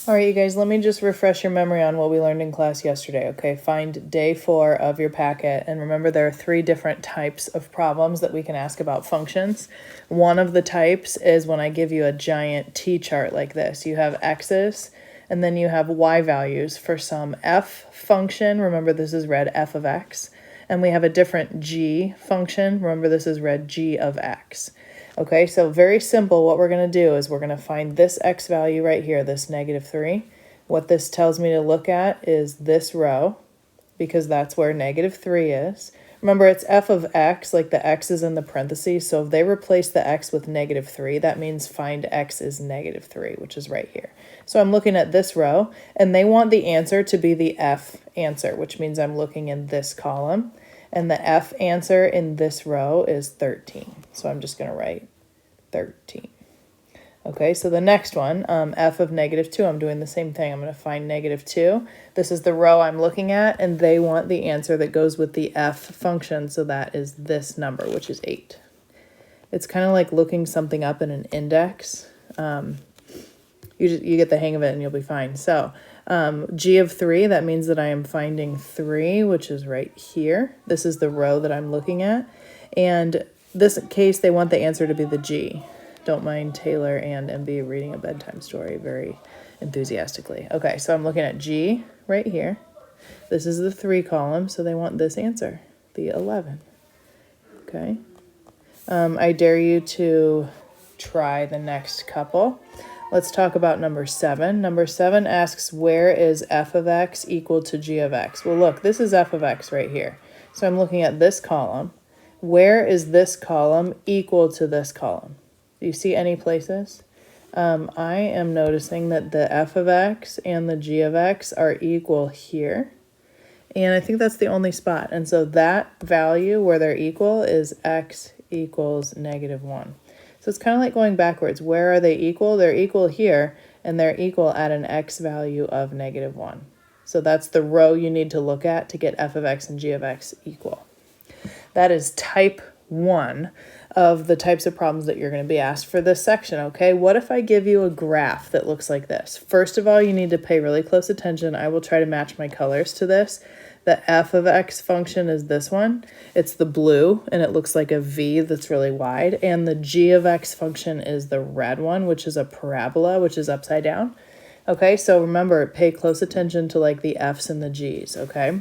All right, you guys, let me just refresh your memory on what we learned in class yesterday, okay? Find day 4 of your packet, and remember there are 3 different types of problems that we can ask about functions. One of the types is when I give you a giant T-chart like this. You have x's, and then you have y values for some f function. Remember, this is red, f of x. And we have a different g function. Remember, this is red, g of x. Okay, so very simple. What we're going to do is we're going to find this x value right here, this -3. What this tells me to look at is this row, because that's where -3 is. Remember, it's f of x, like the x is in the parentheses, so if they replace the x with -3, that means find x is -3, which is right here. So I'm looking at this row, and they want the answer to be the f answer, which means I'm looking in this column. And the f answer in this row is 13. So I'm just going to write 13. Okay, so the next one, f of -2, I'm doing the same thing. I'm going to find -2. This is the row I'm looking at, and they want the answer that goes with the f function, so that is this number, which is 8. It's kind of like looking something up in an index. You get the hang of it and you'll be fine. So g of 3, that means that I am finding 3, which is right here. This is the row that I'm looking at. And this case, they want the answer to be the g. Don't mind Taylor and MB reading a bedtime story very enthusiastically. Okay, so I'm looking at g right here. This is the 3 column, so they want this answer, the 11. Okay. I dare you to try the next couple. Let's talk about number 7. Number 7 asks, where is f of x equal to g of x? Well, look, this is f of x right here. So I'm looking at this column. Where is this column equal to this column? Do you see any places? I am noticing that the f of x and the g of x are equal here. And I think that's the only spot. And so that value where they're equal is x equals -1. So it's kind of like going backwards. Where are they equal? They're equal here, and they're equal at an x value of -1. So that's the row you need to look at to get f of x and g of x equal. That is type 1 of the types of problems that you're going to be asked for this section, okay? What if I give you a graph that looks like this? First of all, you need to pay really close attention. I will try to match my colors to this. The f of x function is this one. It's the blue, and it looks like a V that's really wide. And the g of x function is the red one, which is a parabola, which is upside down. Okay, so remember, pay close attention to like the f's and the g's, okay?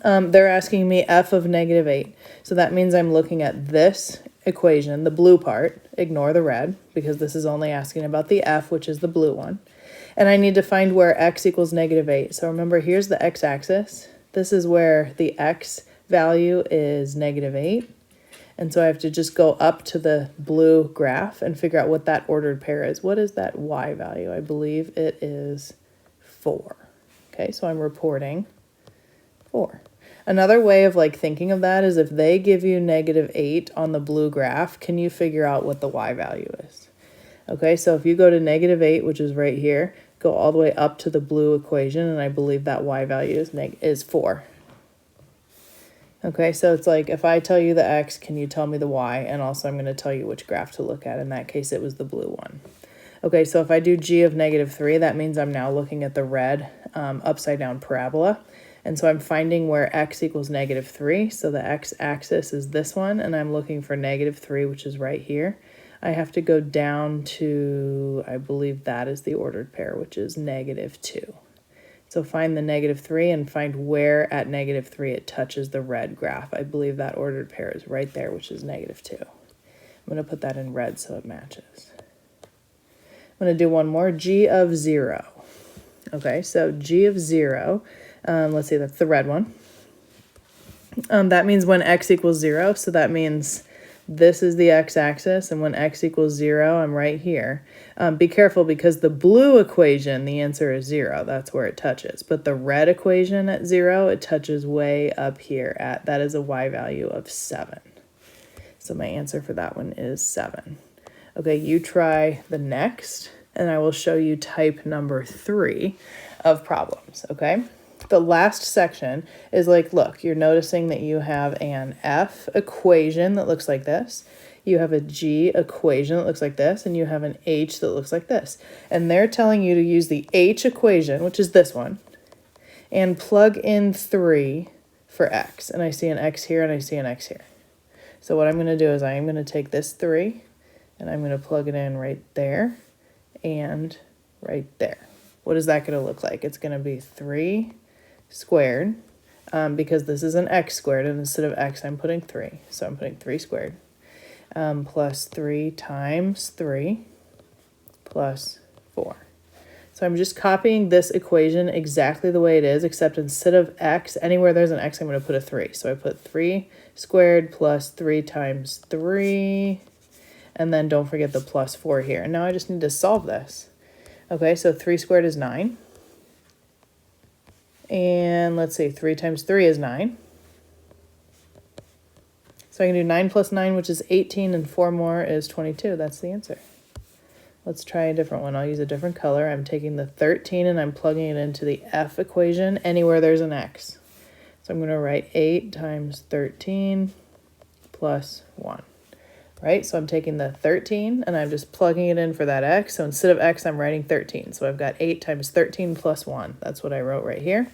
They're asking me f of -8. So that means I'm looking at this equation, the blue part. Ignore the red, because this is only asking about the f, which is the blue one. And I need to find where x equals -8. So remember, here's the x-axis. This is where the x value is -8. And so I have to just go up to the blue graph and figure out what that ordered pair is. What is that y value? I believe it is 4. Okay, so I'm reporting 4. Another way of like thinking of that is if they give you -8 on the blue graph, can you figure out what the y value is? Okay, so if you go to -8, which is right here, go all the way up to the blue equation, and I believe that y value is 4. Okay, so it's like if I tell you the x, can you tell me the y? And also I'm going to tell you which graph to look at. In that case, it was the blue one. Okay, so if I do g of -3, that means I'm now looking at the red upside down parabola. And so I'm finding where x equals -3. So the x-axis is this one, and I'm looking for -3, which is right here. I have to go down to, I believe that is the ordered pair, which is -2. So find the -3 and find where at -3 it touches the red graph. I believe that ordered pair is right there, which is -2. I'm going to put that in red so it matches. I'm going to do one more, g of 0. Okay, so g of 0, let's see, that's the red one. That means when x equals 0, so that means this is the x-axis, and when x equals 0, I'm right here. Be careful, because the blue equation, the answer is 0. That's where it touches. But the red equation at 0, it touches way up here at, that is a y value of 7. So my answer for that one is 7. Okay, you try the next, and I will show you type number 3 of problems, okay? The last section is like, look, you're noticing that you have an f equation that looks like this. you have a G equation that looks like this, and you have an H that looks like this. And they're telling you to use the H equation, which is this one, and plug in 3 for x. And I see an x here, and I see an x here. So what I'm going to do is I am going to take this 3, and I'm going to plug it in right there and right there. What is that going to look like? It's going to be 3 squared, because this is an x squared, and instead of x, I'm putting 3. So I'm putting 3 squared, plus 3 times 3 plus 4. So I'm just copying this equation exactly the way it is, except instead of x, anywhere there's an x, I'm going to put a 3. So I put 3 squared plus 3 times 3, and then don't forget the plus 4 here. And now I just need to solve this. Okay, so 3 squared is 9. And let's see, 3 times 3 is 9. So I can do 9 plus 9, which is 18, and 4 more is 22. That's the answer. Let's try a different one. I'll use a different color. I'm taking the 13 and I'm plugging it into the F equation anywhere there's an X. So I'm going to write 8 times 13 plus 1. Right? So I'm taking the 13 and I'm just plugging it in for that X. So instead of X, I'm writing 13. So I've got 8 times 13 plus 1. That's what I wrote right here.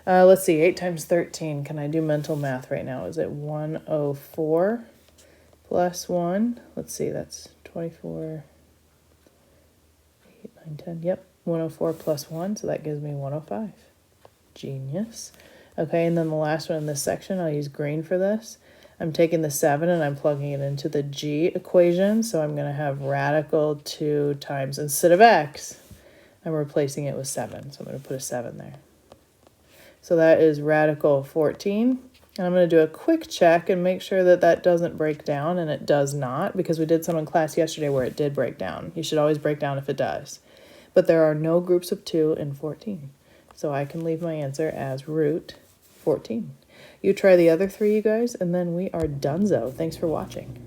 Let's see, 8 times 13. Can I do mental math right now? Is it 104 plus 1? Let's see, that's 24, 8, 9, 10. Yep, 104 plus 1, so that gives me 105. Genius. Okay, and then the last one in this section, I'll use green for this. I'm taking the 7 and I'm plugging it into the G equation. So I'm going to have radical 2 times, instead of x, I'm replacing it with 7. So I'm going to put a 7 there. So that is radical 14. And I'm going to do a quick check and make sure that that doesn't break down, and it does not, because we did some in class yesterday where it did break down. You should always break down if it does. But there are no groups of 2 in 14. So I can leave my answer as root 14. You try the other 3, you guys, and then we are donezo. Thanks for watching.